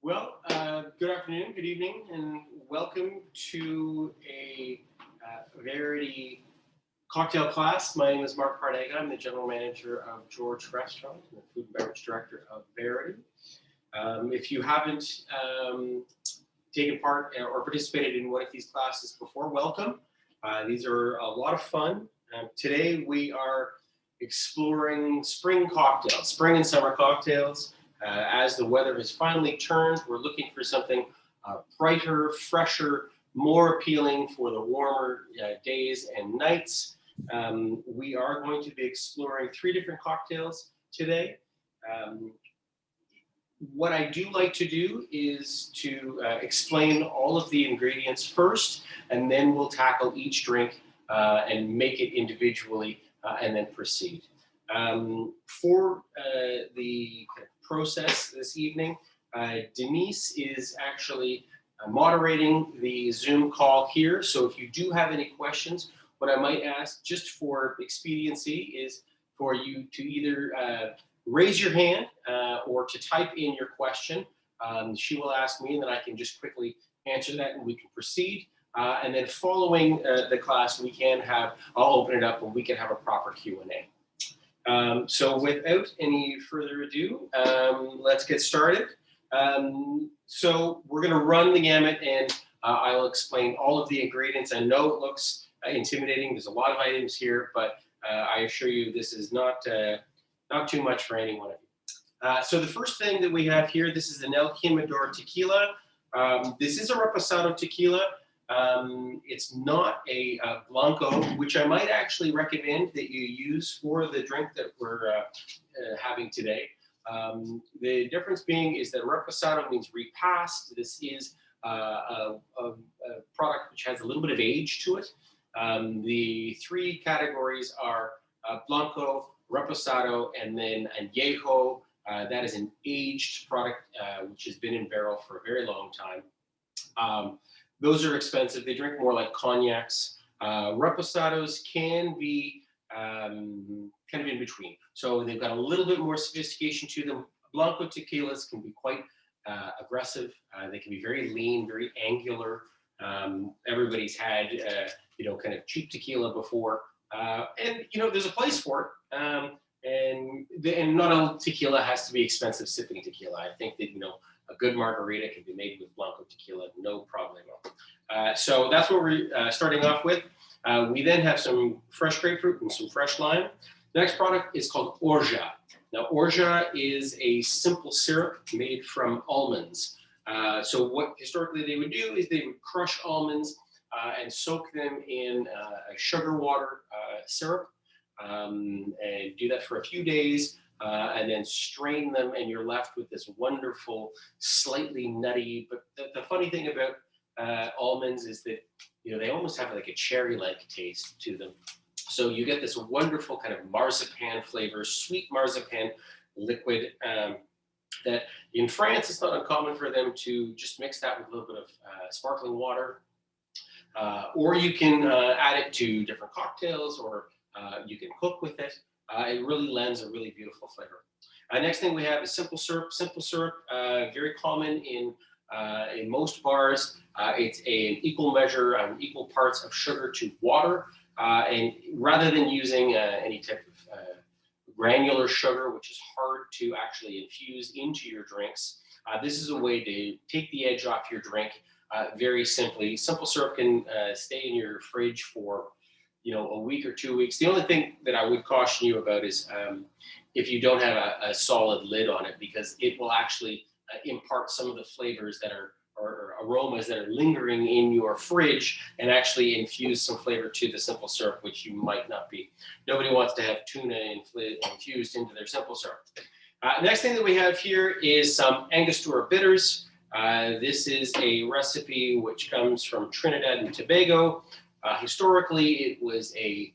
Good afternoon, good evening, and welcome to a Verity cocktail class. My name is Mark Pardega. I'm the general manager of George Restaurant and the food and beverage director of Verity. If you haven't taken part or participated in one of these classes before, welcome. These are a lot of fun. Today we are exploring spring cocktails, spring and summer cocktails. As the weather has finally turned, we're looking for something brighter, fresher, more appealing for the warmer days and nights. We are going to be exploring 3 different cocktails today. What I do like to do is to explain all of the ingredients first, and then we'll tackle each drink and make it individually and then proceed. For the process this evening, Denise is actually moderating the Zoom call here. So if you do have any questions, what I might ask just for expediency is for you to either raise your hand or to type in your question. She will ask me and then I can just quickly answer that and we can proceed. And then following the class, I'll open it up and we can have a proper Q&A. So without any further ado, let's get started. So we're going to run the gamut and I'll explain all of the ingredients. I know it looks intimidating. There's a lot of items here, but I assure you this is not too much for any one of you. So the first thing that we have here, this is the Nel Humidor Tequila. This is a Reposado tequila. It's not a Blanco, which I might actually recommend that you use for the drink that we're having today. The difference being is that Reposado means repast. This is a product which has a little bit of age to it. The 3 categories are Blanco, Reposado, and then Añejo. That is an aged product which has been in barrel for a very long time. Those are expensive. They drink more like cognacs. Reposados can be kind of in between. So they've got a little bit more sophistication to them. Blanco tequilas can be quite aggressive. They can be very lean, very angular. Everybody's had, kind of cheap tequila before. And, there's a place for it. And not all tequila has to be expensive sipping tequila. I think that, a good margarita can be made with Blanco tequila, no problem. So that's what we're starting off with. We then have some fresh grapefruit and some fresh lime. The next product is called orgeat. Now, orgeat is a simple syrup made from almonds. So what historically they would do is they would crush almonds and soak them in a sugar water syrup and do that for a few days. And then strain them, and you're left with this wonderful, slightly nutty. But the funny thing about almonds is that they almost have like a cherry-like taste to them. So you get this wonderful kind of marzipan flavor, sweet marzipan liquid. That in France, it's not uncommon for them to just mix that with a little bit of sparkling water, or you can add it to different cocktails, or you can cook with it. It really lends a really beautiful flavor. Next thing we have is simple syrup. Simple syrup, very common in most bars. It's an equal measure, equal parts of sugar to water. And rather than using any type of granular sugar, which is hard to actually infuse into your drinks, this is a way to take the edge off your drink very simply. Simple syrup can stay in your fridge for a week or 2 weeks. The only thing that I would caution you about is if you don't have a solid lid on it, because it will actually impart some of the flavors that are, or aromas that are lingering in your fridge and actually infuse some flavor to the simple syrup, which you might not be. Nobody wants to have tuna infused into their simple syrup. Next thing that we have here is some Angostura Bitters. This is a recipe which comes from Trinidad and Tobago. Historically, it was a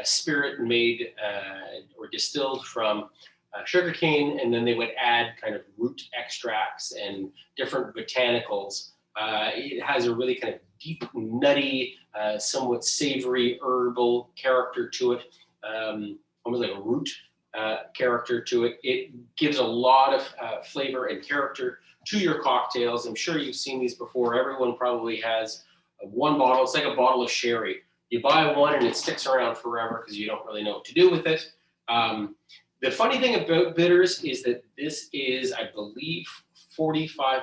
spirit made or distilled from sugarcane, and then they would add kind of root extracts and different botanicals. It has a really kind of deep, nutty, somewhat savory, herbal character to it, almost like a root character to it. It gives a lot of flavor and character to your cocktails. I'm sure you've seen these before. Everyone probably has one bottle. It's like a bottle of sherry. You buy one and it sticks around forever because you don't really know what to do with it. The funny thing about bitters is that this is, I believe, 45%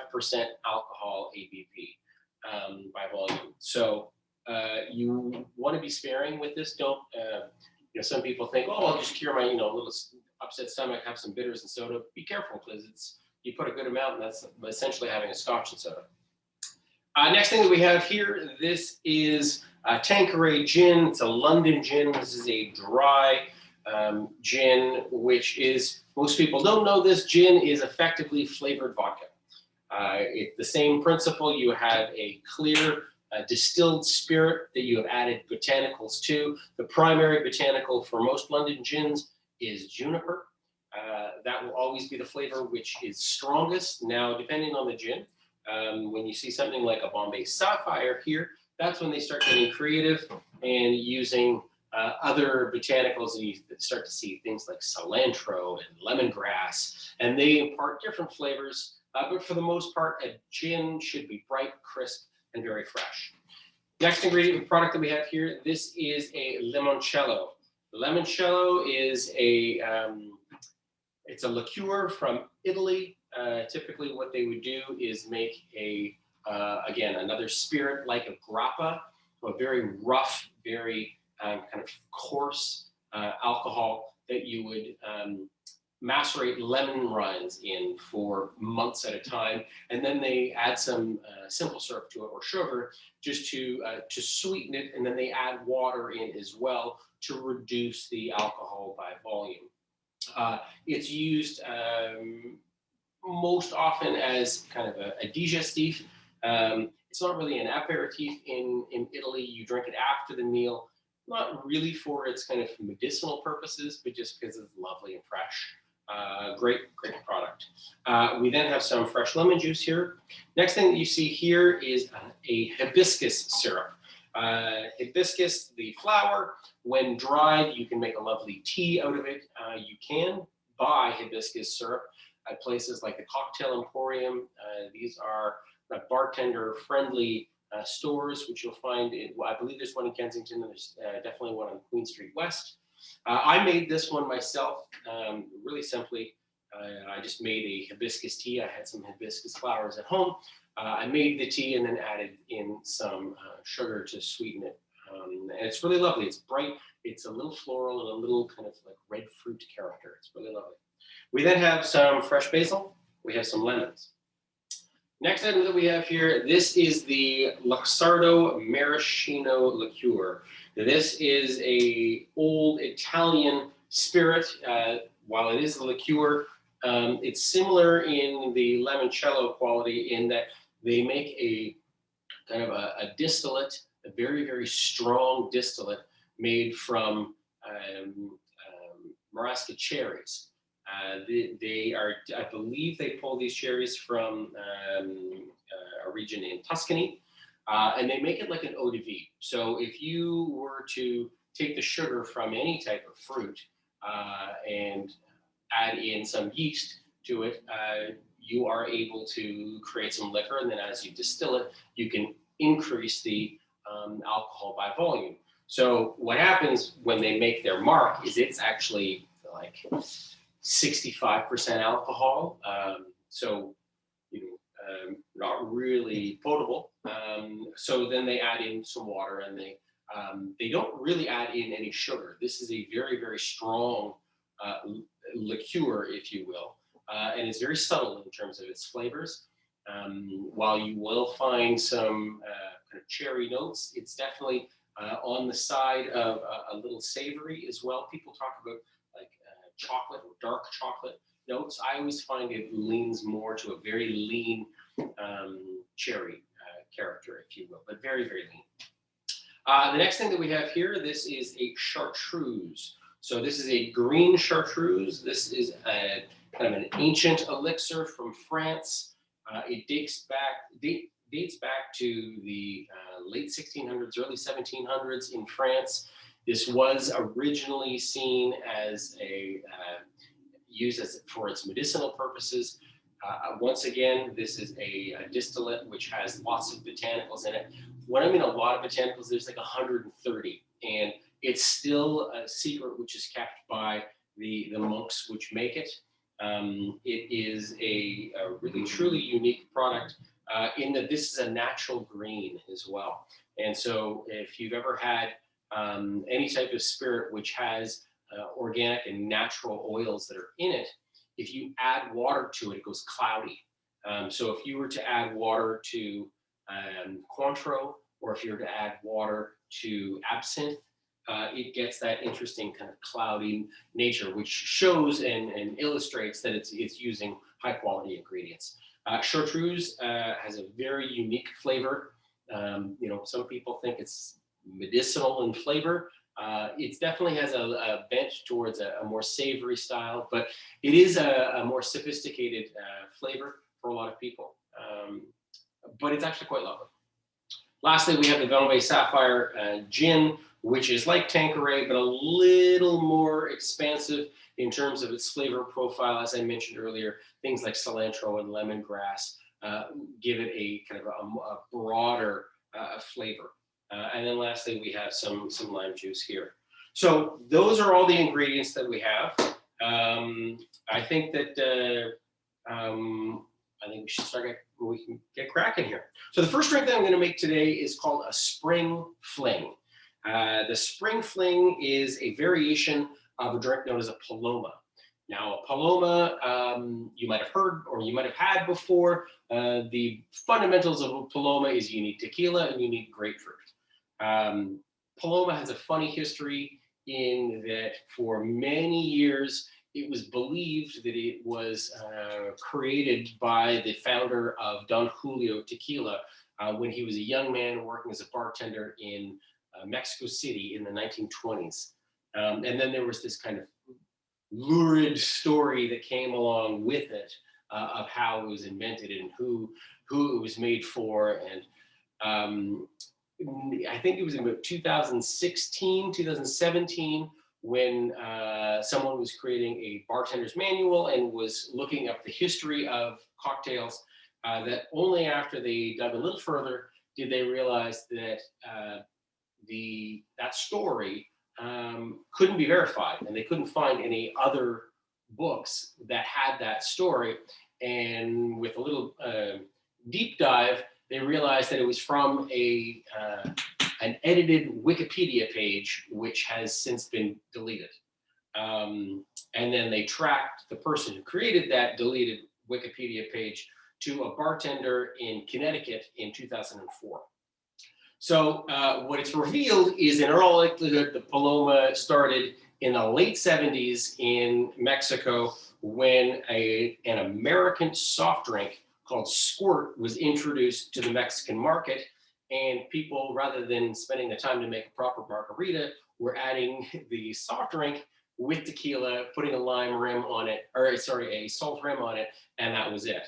alcohol ABV by volume. So you want to be sparing with this. Don't, some people think, oh, I'll just cure my, little upset stomach, have some bitters and soda. Be careful because you put a good amount and that's essentially having a scotch and soda. Next thing that we have here, this is Tanqueray Gin. It's a London gin. This is a dry gin, which is, most people don't know this, gin is effectively flavored vodka. It's the same principle. You have a clear distilled spirit that you have added botanicals to. The primary botanical for most London gins is juniper. That will always be the flavor which is strongest. Now, depending on the gin, when you see something like a Bombay Sapphire here, that's when they start getting creative and using other botanicals, and you start to see things like cilantro and lemongrass, and they impart different flavors. But for the most part, a gin should be bright, crisp, and very fresh. Next ingredient product that we have here, this is a limoncello. Limoncello is it's a liqueur from Italy. Typically what they would do is make again, another spirit like a grappa, a very rough, very kind of coarse alcohol that you would macerate lemon rinds in for months at a time, and then they add some simple syrup to it or sugar just to sweeten it, and then they add water in as well to reduce the alcohol by volume. It's used most often as kind of a digestif. It's not really an aperitif in Italy. You drink it after the meal, not really for its kind of medicinal purposes, but just because it's lovely and fresh. Great product. We then have some fresh lemon juice here. Next thing that you see here is a hibiscus syrup. Hibiscus, the flower, when dried, you can make a lovely tea out of it. You can buy hibiscus syrup at places like the Cocktail Emporium. These are bartender-friendly stores, which you'll find I believe there's one in Kensington, and there's definitely one on Queen Street West. I made this one myself, really simply. I just made a hibiscus tea. I had some hibiscus flowers at home. I made the tea and then added in some sugar to sweeten it. And it's really lovely. It's bright. It's a little floral and a little kind of like red fruit character. It's really lovely. We then have some fresh basil. We have some lemons. Next item that we have here, this is the Luxardo Maraschino Liqueur. This is a old Italian spirit. While it is a liqueur, it's similar in the limoncello quality in that they make a kind of a distillate, a very, very strong distillate made from Maraschino cherries. They are, I believe they pull these cherries from a region in Tuscany, and they make it like an eau de vie. So if you were to take the sugar from any type of fruit and add in some yeast to it, you are able to create some liquor, and then as you distill it, you can increase the alcohol by volume. So what happens when they make their mark is it's actually like 65% alcohol, so not really potable. So then they add in some water, and they don't really add in any sugar. This is a very, very strong liqueur, if you will, and it's very subtle in terms of its flavors. While you will find some kind of cherry notes, it's definitely on the side of a little savory as well. People talk about like chocolate or dark chocolate notes. I always find it leans more to a very lean cherry character, if you will, but very, very lean. The next thing that we have here, this is a Chartreuse. So this is a green Chartreuse. This is a kind of an ancient elixir from France. It dates back to the late 1600s, early 1700s in France. This was originally seen as used for its medicinal purposes. Once again, this is a distillate which has lots of botanicals in it. When I mean a lot of botanicals, there's like 130, and it's still a secret which is kept by the monks which make it. It is a really truly unique product in that this is a natural grain as well. And so if you've ever had any type of spirit which has organic and natural oils that are in it, if you add water to it, it goes cloudy. So if you were to add water to Cointreau, or if you were to add water to absinthe, it gets that interesting kind of cloudy nature, which shows and illustrates that it's using high quality ingredients. Chartreuse has a very unique flavor. You know, some people think it's medicinal in flavor. It definitely has a bent towards a more savory style, but it is a more sophisticated flavor for a lot of people. But it's actually quite lovely. Lastly, we have the Velvet Sapphire Gin, which is like Tanqueray, but a little more expansive in terms of its flavor profile. As I mentioned earlier, things like cilantro and lemongrass give it a kind of a broader flavor. And then lastly, we have some lime juice here. So those are all the ingredients that we have. I think that we should we can get cracking here. So the first drink that I'm going to make today is called a Spring Fling. The Spring Fling is a variation of a drink known as a Paloma. Now, a Paloma, you might have heard or you might have had before. The fundamentals of a Paloma is you need tequila and you need grapefruit. Paloma has a funny history in that for many years, it was believed that it was created by the founder of Don Julio Tequila when he was a young man working as a bartender in Mexico City in the 1920s. And then there was this kind of lurid story that came along with it of how it was invented and who it was made for. And I think it was in about 2016, 2017, when someone was creating a bartender's manual and was looking up the history of cocktails, that only after they dug a little further did they realize that that story couldn't be verified, and they couldn't find any other books that had that story. And with a little deep dive, they realized that it was from an edited Wikipedia page, which has since been deleted. And then they tracked the person who created that deleted Wikipedia page to a bartender in Connecticut in 2004. So what it's revealed is, in all likelihood, the Paloma started in the late 70s in Mexico when an American soft drink called Squirt was introduced to the Mexican market. And people, rather than spending the time to make a proper margarita, were adding the soft drink with tequila, putting a lime rim on it, a salt rim on it, and that was it.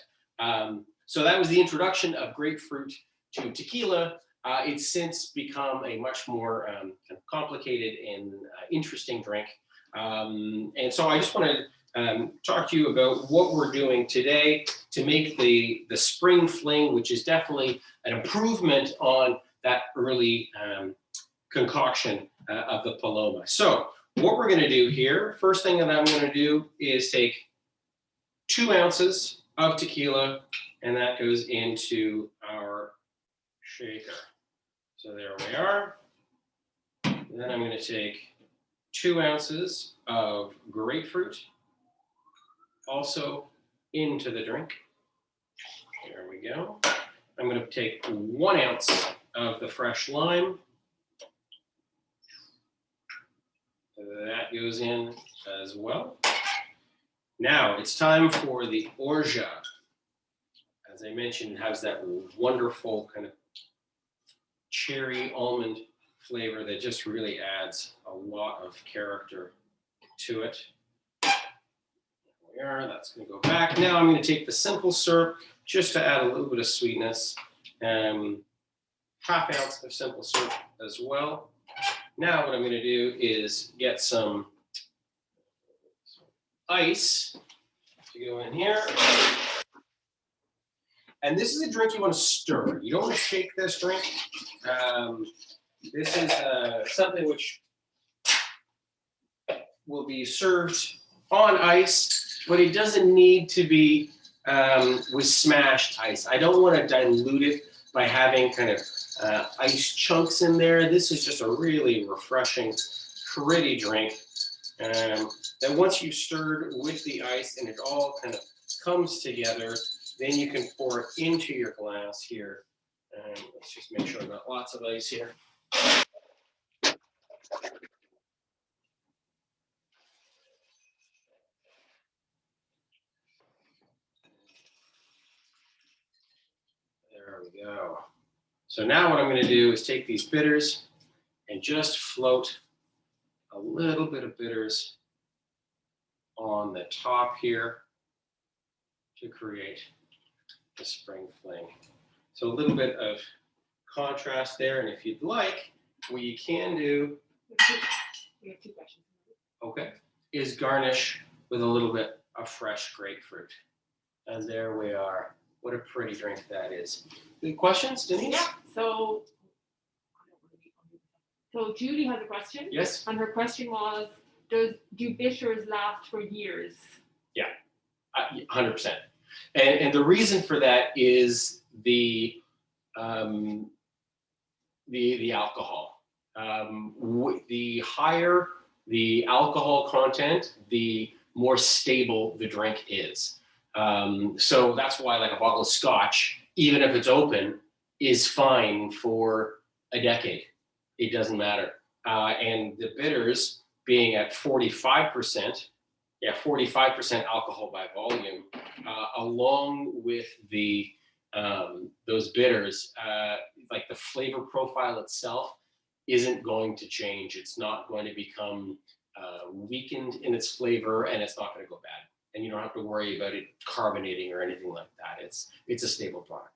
So that was the introduction of grapefruit to tequila. It's since become a much more kind of complicated and interesting drink. And so I just want to talk to you about what we're doing today to make the Spring Fling, which is definitely an improvement on that early concoction of the Paloma. So what we're going to do here, first thing that I'm going to do is take 2 ounces of tequila, and that goes into our shaker. So there we are. And then I'm going to take 2 ounces of grapefruit, also into the drink. There we go. I'm going to take 1 ounce of the fresh lime. That goes in as well. Now it's time for the orgeat. As I mentioned, it has that wonderful kind of cherry almond flavor that just really adds a lot of character to it. There we are. That's going to go back. Now I'm going to take the simple syrup just to add a little bit of sweetness. Half ounce of simple syrup as well. Now what I'm going to do is get some ice to go in here. And this is a drink you want to stir. You don't want to shake this drink. This is something which will be served on ice, but it doesn't need to be with smashed ice. I don't want to dilute it by having kind of ice chunks in there. This is just a really refreshing, pretty drink. Then once you've stirred with the ice and it all kind of comes together, then you can pour it into your glass here. Let's just make sure I've got lots of ice here. There we go. So now what I'm going to do is take these bitters and just float a little bit of bitters on the top here to create the spring fling. So a little bit of contrast there, and if you'd like, what you can do, We have 2 questions. okay, is garnish with a little bit of fresh grapefruit. And there we are. What a pretty drink that is. Any questions, Denise? Yeah. So Judy has a question. Yes. And her question was, do bitters last for years? Yeah, 100%. And the reason for that is the alcohol. The higher the alcohol content, the more stable the drink is. So that's why like a bottle of scotch, even if it's open, is fine for a decade. It doesn't matter. And the bitters being at 45%, 45% alcohol by volume, along with the those bitters, like the flavor profile itself isn't going to change. It's not going to become weakened in its flavor, and it's not going to go bad. And you don't have to worry about it carbonating or anything like that. It's a stable product.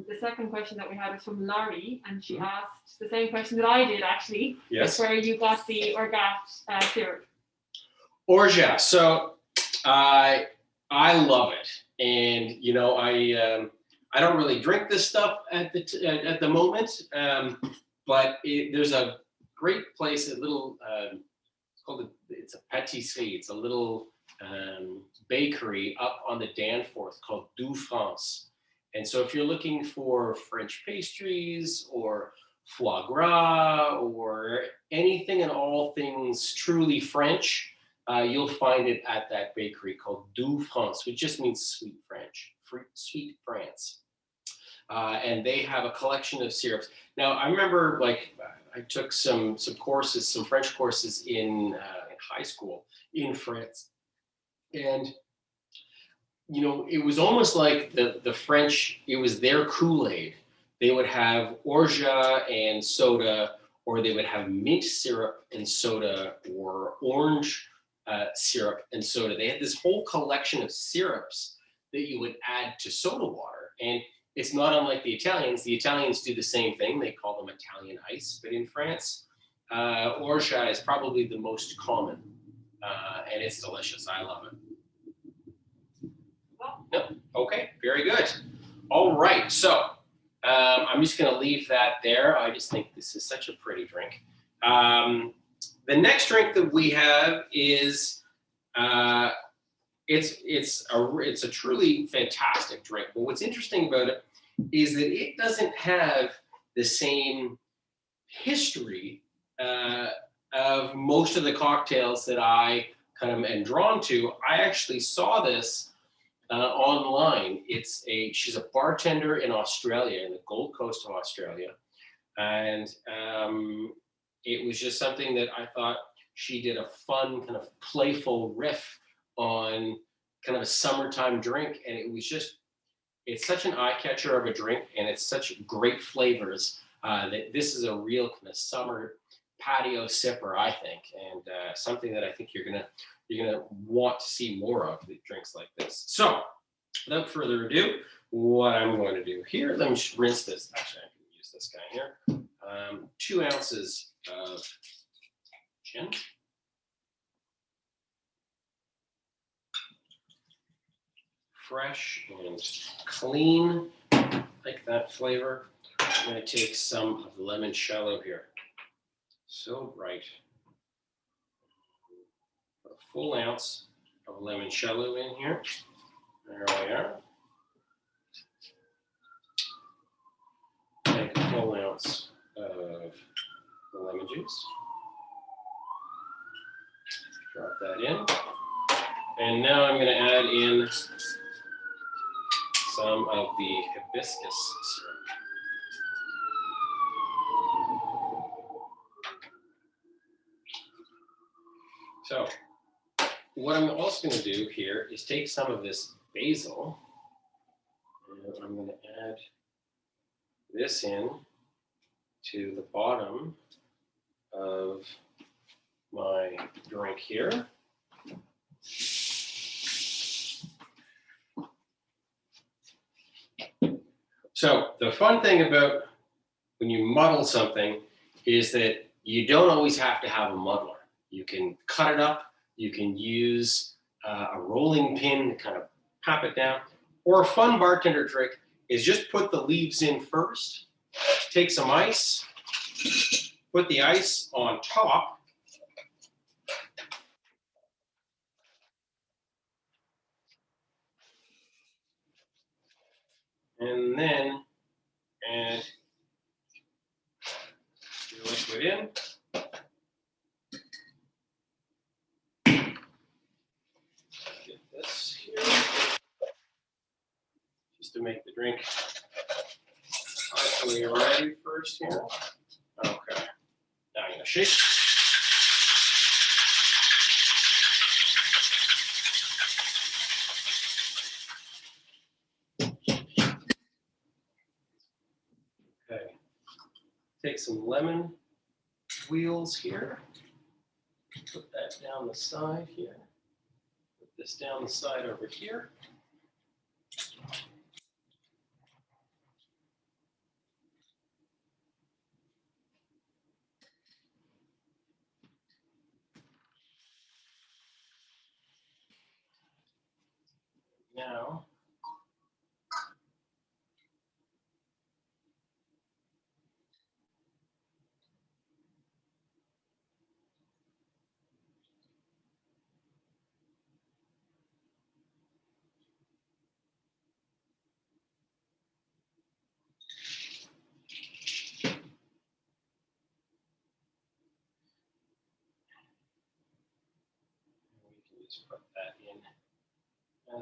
The second question that we had was from Laurie, and she asked the same question that I did actually. Yes. Where you got the orgeat syrup. Orgeat. So I love it, and you know I don't really drink this stuff at the moment, but there's a great place, a little it's a pâtisserie. It's a little bakery up on the Danforth called Du France. And so if you're looking for French pastries or foie gras or anything and all things truly French, you'll find it at that bakery called Du France, which just means sweet France. And they have a collection of syrups. Now, I remember I took some courses, some French courses in high school in France. And you know, it was almost like the French, it was their Kool-Aid. They would have orgeat and soda, or they would have mint syrup and soda, or orange syrup and soda. They had this whole collection of syrups that you would add to soda water. And it's not unlike the Italians. The Italians do the same thing. They call them Italian ice. But in France, orgeat is probably the most common. And it's delicious. I love it. No. Okay, very good. All right, so I'm just going to leave that there. I just think this is such a pretty drink. The next drink that we have is it's a truly fantastic drink. But what's interesting about it is that it doesn't have the same history of most of the cocktails that I kind of am drawn to. I actually saw this online. She's a bartender in Australia, in the Gold Coast of Australia. And it was just something that I thought she did a fun, kind of playful riff on kind of a summertime drink. And it's such an eye catcher of a drink, and it's such great flavors that this is a real kind of summer patio sipper, I think, and something that I think you're gonna want to see more of, the drinks like this. So, without further ado, what I'm going to do here, let me just rinse this. Actually, I can use this guy here. 2 ounces of gin. fresh and clean, like that flavor. I'm going to take some of the limoncello here. So bright. Put a full ounce of limoncello in here. There we are. Take a full ounce of the lemon juice. Drop that in. And now I'm going to add in some of the hibiscus syrup. So what I'm also going to do here is take some of this basil, and I'm going to add this in to the bottom of my drink here. So the fun thing about when you muddle something is that you don't always have to have a muddler. You can cut it up, you can use a rolling pin to kind of pop it down, or a fun bartender trick is just put the leaves in first, take some ice, put the ice on top, and then add your liquid in. Get this here, just to make the drink partially ready first here. Okay, now I'm gonna shake. Okay, take some lemon wheels here. Put that down the side here. Put this down the side over here. Now, we can just put that in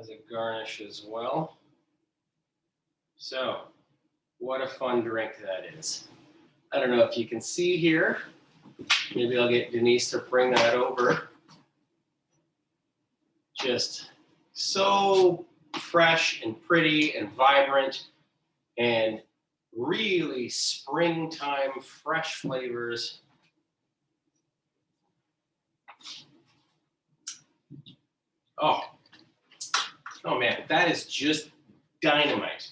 as a garnish as well. So, what a fun drink that is. I don't know if you can see here. Maybe I'll get Denise to bring that over. Just so fresh and pretty and vibrant and really springtime fresh flavors. Oh man, that is just dynamite.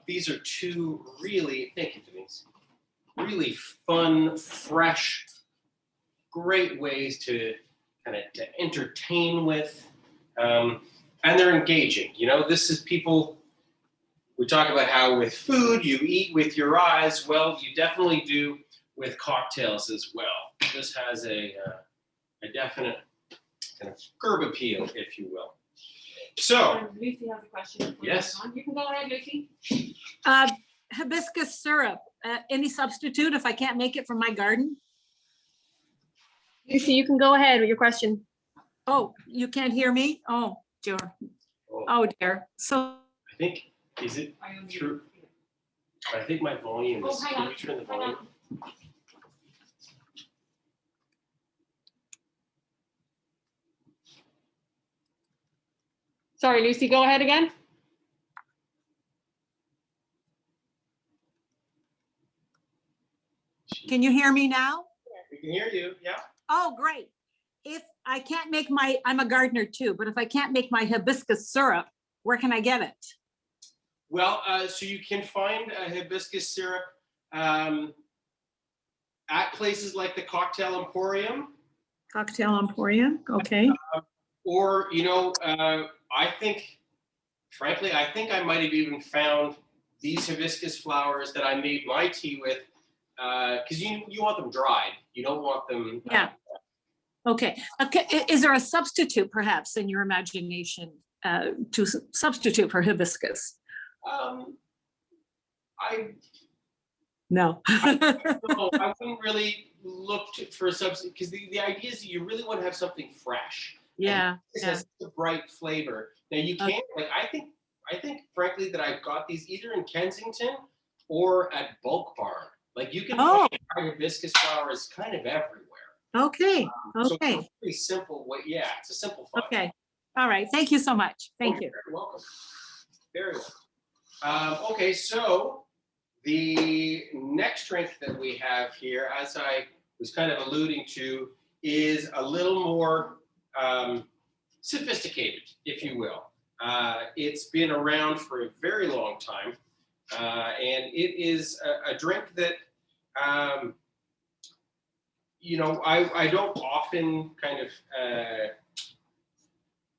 These are two really, thank you, Denise, really fun, fresh, great ways to kind of to entertain with, and they're engaging. You know, this is people, we talk about how with food you eat with your eyes. Well, you definitely do with cocktails as well. This has a definite kind of curb appeal, if you will. So, Lucy has a question. Yes. You can go ahead, Lucy. Hibiscus syrup, any substitute if I can't make it from my garden? Lucy, you can go ahead with your question. Oh, you can't hear me? Oh, dear. Oh, dear. So I think, is it true? I think my volume is, can you turn the volume? Sorry, Lucy, go ahead again. can you hear me now? We can hear you, yeah. Oh, great. If I can't make my, I'm a gardener too, but if I can't make my hibiscus syrup, where can I get it? Well, so you can find hibiscus syrup at places like the Cocktail Emporium. Cocktail Emporium, okay. Or, you know, I think frankly, I think I might have even found these hibiscus flowers that I made my tea with, because you want them dried. You don't want them. Yeah. Okay. Okay. Is there a substitute perhaps in your imagination to substitute for hibiscus? I No. no, I wouldn't really look for a substitute, because the idea is that you really want to have something fresh. Yeah. This Yeah. has a bright flavor. Now you can't, like, I think frankly that I got these either in Kensington or at Bulk Barn. Like, you can Oh, find hibiscus flowers kind of everywhere. okay. So Okay. it's a pretty simple way. Yeah, it's a simple find. Okay. All right. Thank you so much. Thank you. You're very welcome. Very welcome. Okay, so the next drink that we have here, as I was kind of alluding to, is a little more sophisticated, if you will. It's been around for a very long time, and it is a drink that, I don't often kind of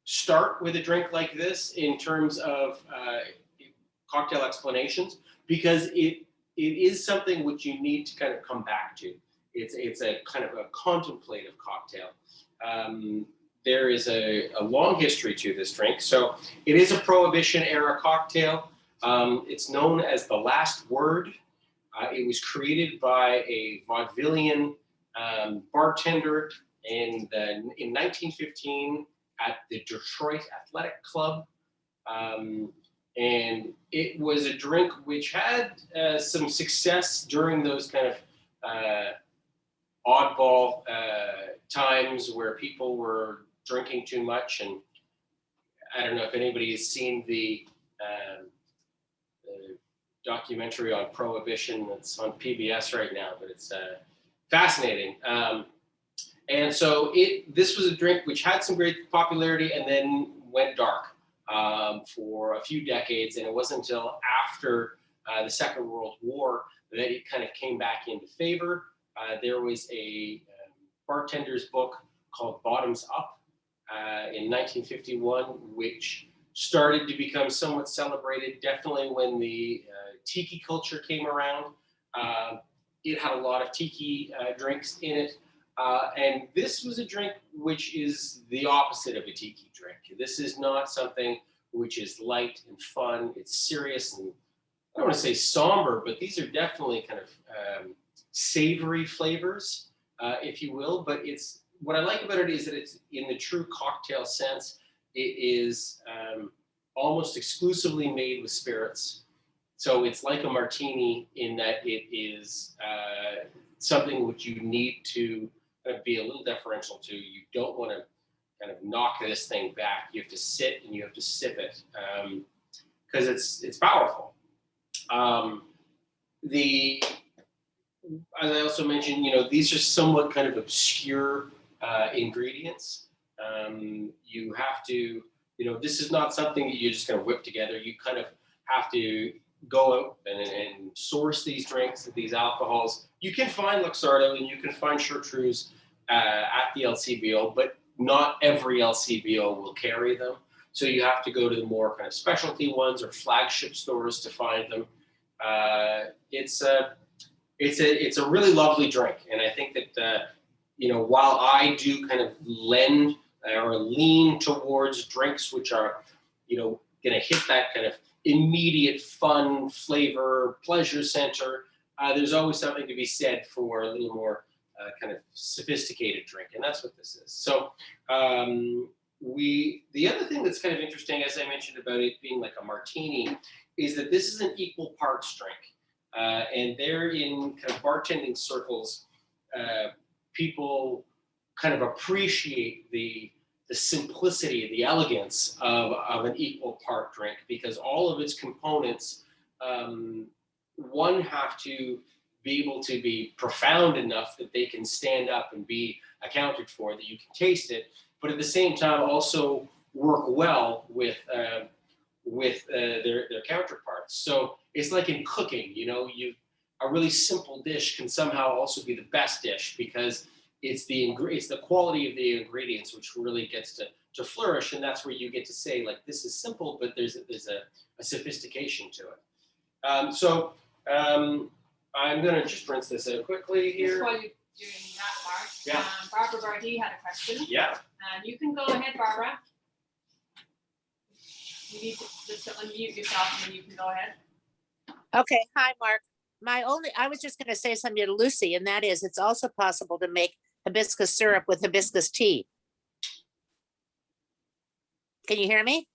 start with a drink like this in terms of cocktail explanations, because it is something which you need to kind of come back to. It's a kind of a contemplative cocktail. There is a long history to this drink. So it is a Prohibition era cocktail. It's known as the Last Word. It was created by a vaudevillian bartender in 1915 at the Detroit Athletic Club. And it was a drink which had some success during those kind of oddball times where people were drinking too much. And I don't know if anybody has seen the documentary on Prohibition that's on PBS right now, but it's fascinating. And so this was a drink which had some great popularity and then went dark for a few decades. And it wasn't until after the Second World War that it kind of came back into favor. There was a bartender's book called Bottoms Up in 1951, which started to become somewhat celebrated, definitely when the tiki culture came around. It had a lot of tiki drinks in it. And this was a drink which is the opposite of a tiki drink. This is not something which is light and fun. It's serious and, I don't want to say somber, but these are definitely kind of savory flavors, if you will. But what I like about it is that it's, in the true cocktail sense, it is almost exclusively made with spirits. So it's like a martini in that it is something which you need to be a little deferential to. You don't want to kind of knock this thing back. You have to sit and you have to sip it because it's powerful. As I also mentioned, these are somewhat kind of obscure ingredients. You have to, this is not something that you're just going to whip together. You kind of have to go out and source these drinks, these alcohols. You can find Luxardo and you can find Chartreuse at the LCBO, but not every LCBO will carry them. So you have to go to the more kind of specialty ones or flagship stores to find them. It's a really lovely drink, and I think that while I do kind of lend or lean towards drinks which are going to hit that kind of immediate fun flavor pleasure center, there's always something to be said for a little more kind of sophisticated drink, and that's what this is. So the other thing that's kind of interesting, as I mentioned about it being like a martini, is that this is an equal parts drink. And there in kind of bartending circles, people kind of appreciate the simplicity, the elegance of an equal part drink, because all of its components, one, have to be able to be profound enough that they can stand up and be accounted for, that you can taste it, but at the same time also work well with their counterparts. So it's like in cooking, a really simple dish can somehow also be the best dish, because it's the quality of the ingredients which really gets flourish, and that's where you get to say, like, this is simple, but there's a sophistication to it. I'm gonna just rinse this out quickly Just here. while you're doing that part, Yeah. Barbara Bardee had a question. Yeah. And you can go ahead, Barbara. You need to just unmute yourself and then you can go ahead. Okay, hi, Mark. I was just gonna say something to Lucy, and that is, it's also possible to make hibiscus syrup with hibiscus tea. Can you hear me?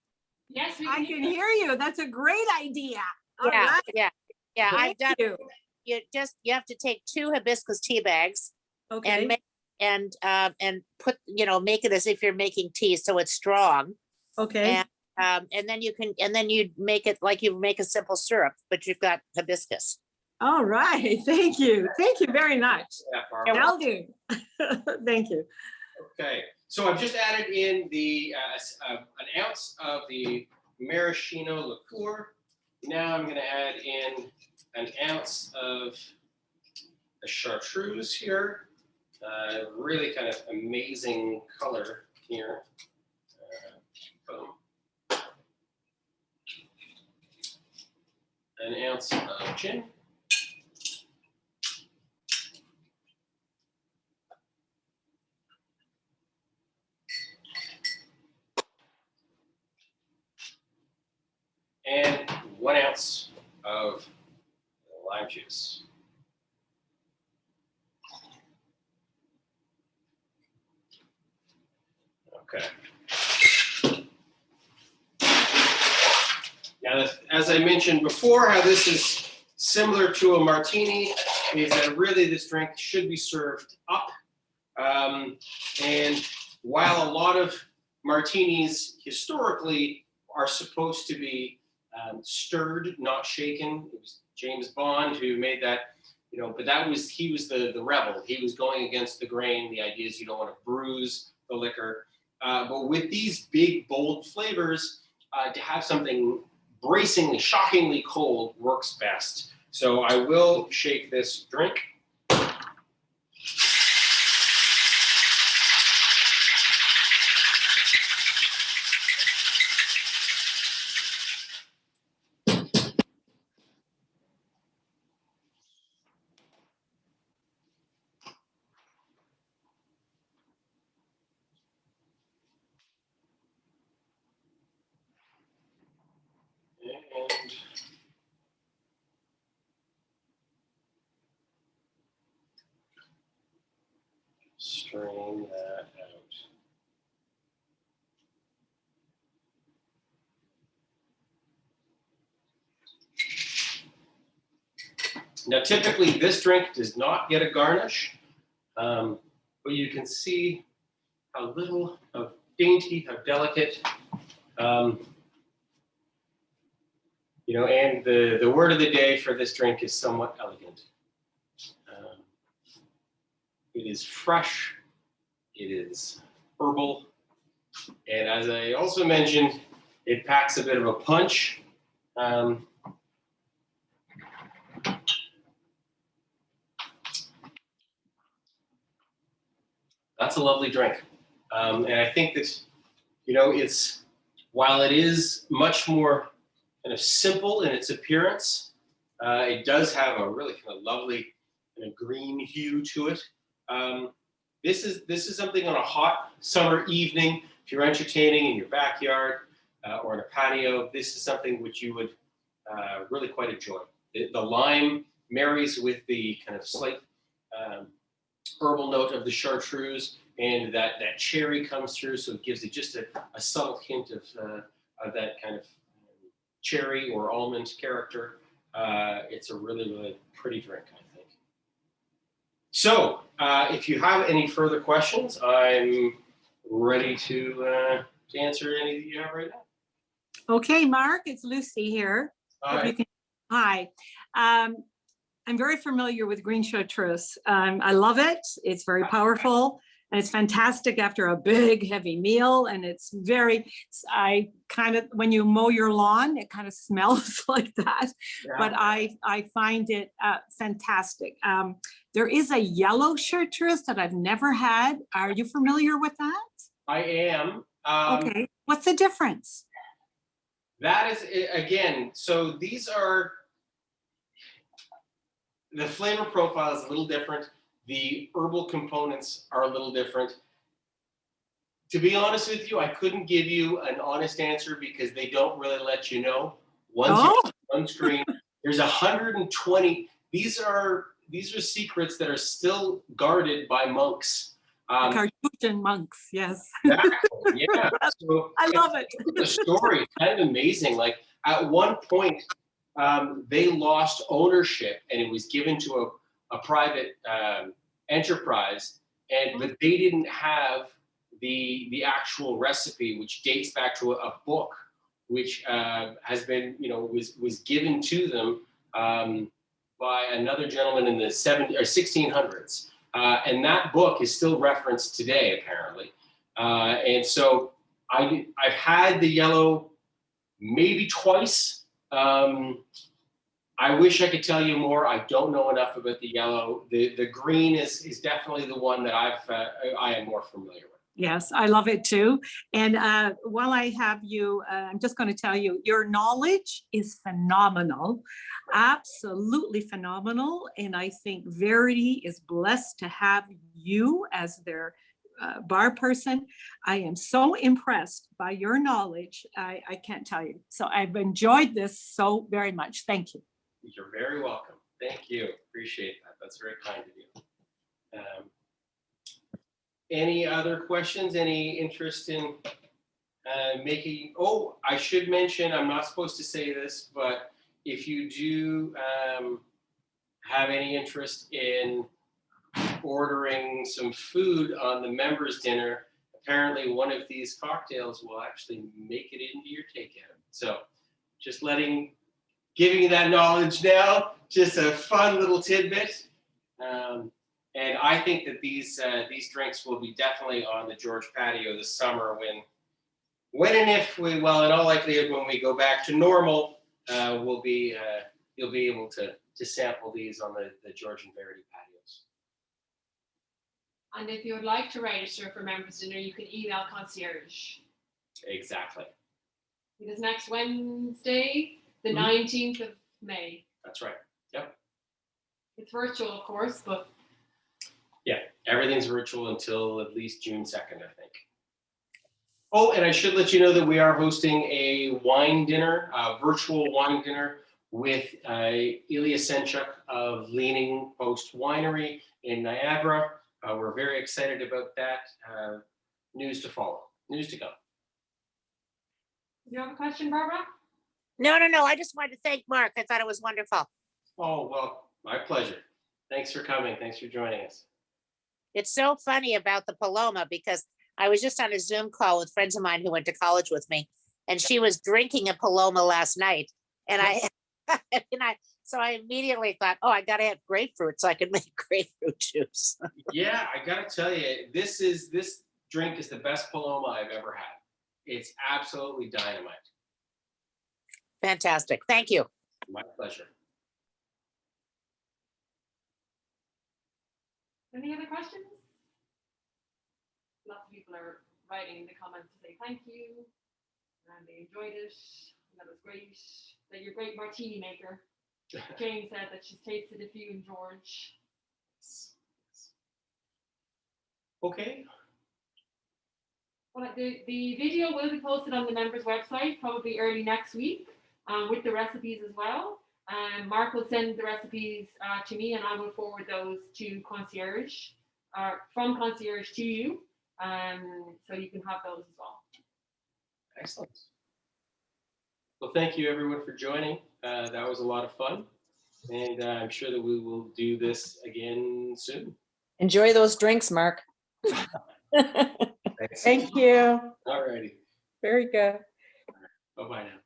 Yes, we I can hear you. That's a great idea. All Yeah, right. yeah, I've Thank done, you. you have to take 2 hibiscus tea bags Okay. and make, and put, make it as if you're making tea, so it's strong. Okay. And then you make it like you make a simple syrup, but you've got hibiscus. All right. Thank you. Thank you very much. Yeah, Barbara. I'll do. Thank you. Okay, so I've just added in an ounce of the Maraschino liqueur. Now I'm going to add in an ounce of the Chartreuse here. Really kind of amazing color here. Boom. An ounce of gin. And 1 ounce of lime juice. Okay. Now, as I mentioned before, how this is similar to a martini is that really this drink should be served up. And while a lot of martinis historically are supposed to be stirred, not shaken. It was James Bond who made that, but he was the rebel. He was going against the grain. The idea is you don't want to bruise the liquor. But with these big, bold flavors, to have something bracingly, shockingly cold works best. So I will shake this drink. And strain that out. Now, typically this drink does not get a garnish, but you can see how little, how dainty, how delicate. And the word of the day for this drink is somewhat elegant. It is fresh, it is herbal, and as I also mentioned, it packs a bit of a punch. That's a lovely drink. And I think that, it's, while it is much more kind of simple in its appearance, it does have a really kind of lovely kind of green hue to it. This is something on a hot summer evening, if you're entertaining in your backyard or in a patio, this is something which you would really quite enjoy. The lime marries with the kind of slight herbal note of the Chartreuse, and that cherry comes through, so it gives it just a subtle hint of that kind of cherry or almond character. It's a really, really pretty drink, I think. So, if you have any further questions, I'm ready to answer any that you have right now. Okay, Mark, it's Lucy here. Hi. Hi. I'm very familiar with green Chartreuse. I love it. It's very powerful and it's fantastic after a big, heavy meal. And it's when you mow your lawn, it kind of smells like that. Yeah. But I find it fantastic. There is a yellow Chartreuse that I've never had. Are you familiar with that? I am. Okay, what's the difference? That is, again, so these are, the flavor profile is a little different. The herbal components are a little different. To be honest with you, I couldn't give you an honest answer because they don't really let you know. Once you Oh, get on screen, there's 120. These are secrets that are still guarded by monks. Carthusian monks, yes. Exactly, yeah. So I love it. the story is kind of amazing. Like at one point, they lost ownership, and it was given to a private enterprise, but they didn't have the actual recipe, which dates back to a book, which has been, was given to them by another gentleman in the 1600s. And that book is still referenced today, apparently. And so I've had the yellow maybe twice. I wish I could tell you more. I don't know enough about the yellow. The green is definitely the one that I am more familiar with. Yes, I love it too. And while I have you, I'm just going to tell you, your knowledge is phenomenal, absolutely phenomenal. And I think Verity is blessed to have you as their bar person. I am so impressed by your knowledge. I can't tell you. So I've enjoyed this so very much. Thank you. You're very welcome. Thank you. Appreciate that. That's very kind of you. Any other questions? Any interest in making? Oh, I should mention, I'm not supposed to say this, but if you do have any interest in ordering some food on the members' dinner, apparently one of these cocktails will actually make it into your takeout. So just giving you that knowledge now, just a fun little tidbit. And I think that these drinks will be definitely on the George patio this summer when and if in all likelihood, when we go back to normal, you'll be able to sample these on the George and Verity patios. And if you would like to register for members dinner, you can email concierge. Exactly. It is next Wednesday, the 19th of May. That's right. Yep. It's virtual, of course, but yeah, everything's virtual until at least June 2nd, I think. Oh, and I should let you know that we are hosting a wine dinner, a virtual wine dinner with Ilya Senchuk of Leaning Post Winery in Niagara. We're very excited about that. News to follow, news to come. Do you have a question, Barbara? No. I just wanted to thank Mark. I thought it was wonderful. Oh, well, my pleasure. Thanks for coming. Thanks for joining us. It's so funny about the Paloma because I was just on a Zoom call with friends of mine who went to college with me, and she was drinking a Paloma last night. And so I immediately thought, oh, I got to have grapefruit so I can make grapefruit juice. Yeah, I got to tell you, this drink is the best Paloma I've ever had. It's absolutely dynamite. Fantastic. Thank you. My pleasure. Any other questions? Lots of people are writing in the comments to say thank you, and they enjoyed it, and that was great, that you're a great martini maker. Jane said that she's tasted a few in George. Okay. Well, the video will be posted on the members' website probably early next week with the recipes as well. Mark will send the recipes to me, and I will forward those to concierge, from concierge to you, so you can have those as well. Excellent. Well, thank you everyone for joining. That was a lot of fun, and I'm sure that we will do this again soon. Enjoy those drinks, Mark. Thanks. Thank you. All righty. Very good. Bye-bye now.